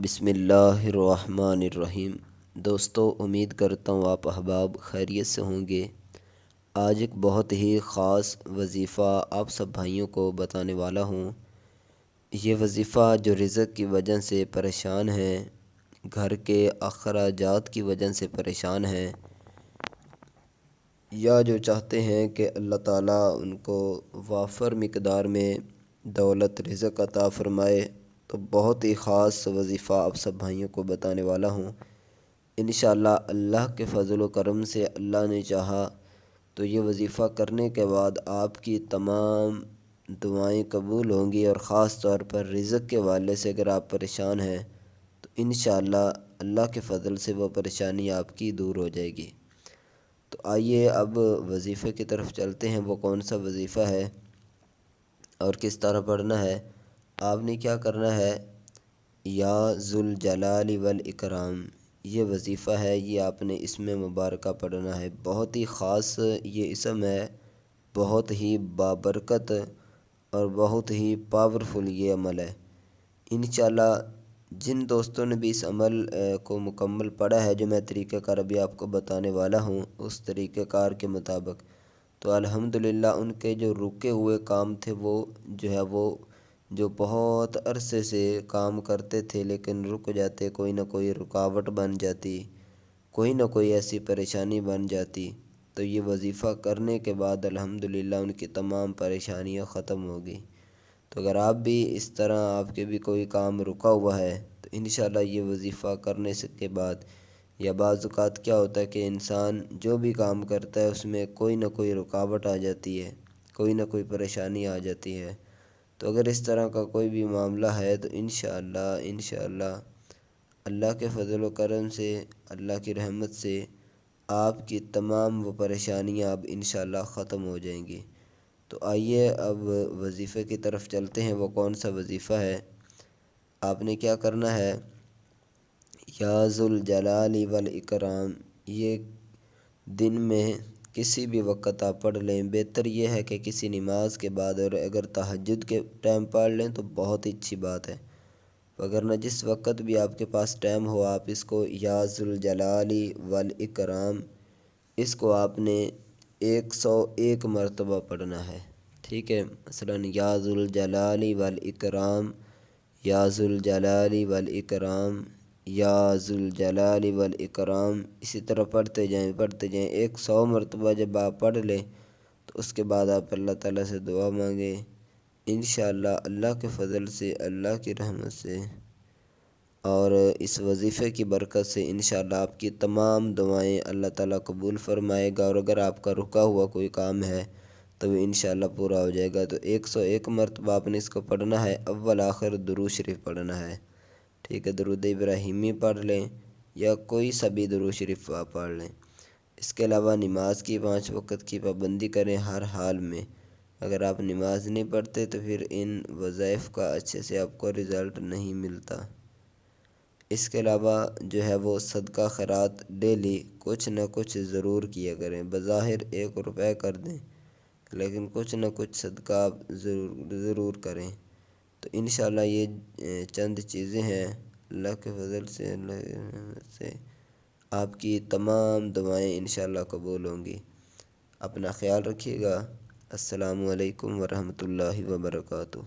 بسم اللہ الرحمن الرحیم۔ دوستو، امید کرتا ہوں آپ احباب خیریت سے ہوں گے۔ آج ایک بہت ہی خاص وظیفہ آپ سب بھائیوں کو بتانے والا ہوں۔ یہ وظیفہ جو رزق کی وجہ سے پریشان ہیں، گھر کے اخراجات کی وجہ سے پریشان ہیں، یا جو چاہتے ہیں کہ اللہ تعالیٰ ان کو وافر مقدار میں دولت رزق عطا فرمائے، تو بہت ہی خاص وظیفہ آپ سب بھائیوں کو بتانے والا ہوں۔ انشاءاللہ اللہ کے فضل و کرم سے اللہ نے چاہا تو یہ وظیفہ کرنے کے بعد آپ کی تمام دعائیں قبول ہوں گی، اور خاص طور پر رزق کے حوالے سے اگر آپ پریشان ہیں تو انشاءاللہ اللہ کے فضل سے وہ پریشانی آپ کی دور ہو جائے گی۔ تو آئیے اب وظیفے کی طرف چلتے ہیں۔ وہ کون سا وظیفہ ہے اور کس طرح پڑھنا ہے؟ آپ نے کیا کرنا ہے؟ یا ذوالجلال والاکرام، یہ وظیفہ ہے، یہ آپ نے اسم مبارکہ پڑھنا ہے۔ بہت ہی خاص یہ اسم ہے، بہت ہی بابرکت اور بہت ہی پاورفل یہ عمل ہے۔ انشاءاللہ جن دوستوں نے بھی اس عمل کو مکمل پڑھا ہے، جو میں طریقہ کار ابھی آپ کو بتانے والا ہوں، اس طریقہ کار کے مطابق، تو الحمدللہ ان کے جو رکے ہوئے کام تھے وہ جو بہت عرصے سے کام کرتے تھے لیکن رک جاتے، کوئی نہ کوئی رکاوٹ بن جاتی، کوئی نہ کوئی ایسی پریشانی بن جاتی، تو یہ وظیفہ کرنے کے بعد الحمدللہ ان کی تمام پریشانیاں ختم ہو گئی۔ تو اگر آپ بھی اس طرح آپ کے بھی کوئی کام رکا ہوا ہے تو انشاءاللہ یہ وظیفہ کرنے کے بعد، یا بعض اوقات کیا ہوتا ہے کہ انسان جو بھی کام کرتا ہے اس میں کوئی نہ کوئی رکاوٹ آ جاتی ہے، کوئی نہ کوئی پریشانی آ جاتی ہے، تو اگر اس طرح کا کوئی بھی معاملہ ہے تو انشاءاللہ اللہ کے فضل و کرم سے، اللہ کی رحمت سے آپ کی تمام وہ پریشانیاں اب انشاءاللہ ختم ہو جائیں گی۔ تو آئیے اب وظیفے کی طرف چلتے ہیں۔ وہ کون سا وظیفہ ہے؟ آپ نے کیا کرنا ہے؟ یا ذوالجلال والاکرام، یہ دن میں کسی بھی وقت آپ پڑھ لیں۔ بہتر یہ ہے کہ کسی نماز کے بعد، اور اگر تہجد کے ٹائم پڑھ لیں تو بہت ہی اچھی بات ہے، وگرنہ جس وقت بھی آپ کے پاس ٹائم ہو آپ اس کو یا ذوالجلال والاکرام، اس کو آپ نے 101 مرتبہ پڑھنا ہے۔ ٹھیک ہے، مثلا یا ذوالجلال والاکرام، یا ذوالجلال والاکرام، یا ذوالجلال والاکرام، اسی طرح پڑھتے جائیں 100 مرتبہ جب آپ پڑھ لیں تو اس کے بعد آپ اللہ تعالیٰ سے دعا مانگیں۔ انشاءاللہ اللہ کے فضل سے، اللہ کی رحمت سے اور اس وظیفے کی برکت سے انشاءاللہ آپ کی تمام دعائیں اللہ تعالیٰ قبول فرمائے گا، اور اگر آپ کا رکا ہوا کوئی کام ہے تو وہ انشاءاللہ پورا ہو جائے گا۔ تو 101 مرتبہ آپ نے اس کو پڑھنا ہے، اول آخر درود شریف پڑھنا ہے۔ ٹھیک ہے، درود ابراہیمی پڑھ لیں یا کوئی سا بھی درود شریف آپ پڑھ لیں۔ اس کے علاوہ نماز کی 5 وقت کی پابندی کریں ہر حال میں۔ اگر آپ نماز نہیں پڑھتے تو پھر ان وظائف کا اچھے سے آپ کو رزلٹ نہیں ملتا۔ اس کے علاوہ جو ہے وہ صدقہ خیرات ڈیلی کچھ نہ کچھ ضرور کیا کریں۔ بظاہر 1 روپے کر دیں لیکن کچھ نہ کچھ صدقہ آپ ضرور کریں۔ تو انشاءاللہ یہ چند چیزیں ہیں، اللہ کے فضل سے، اللہ کی رحمت سے آپ کی تمام دعائیں انشاءاللہ قبول ہوں گی۔ اپنا خیال رکھیے گا۔ السلام علیکم ورحمۃ اللہ وبرکاتہ۔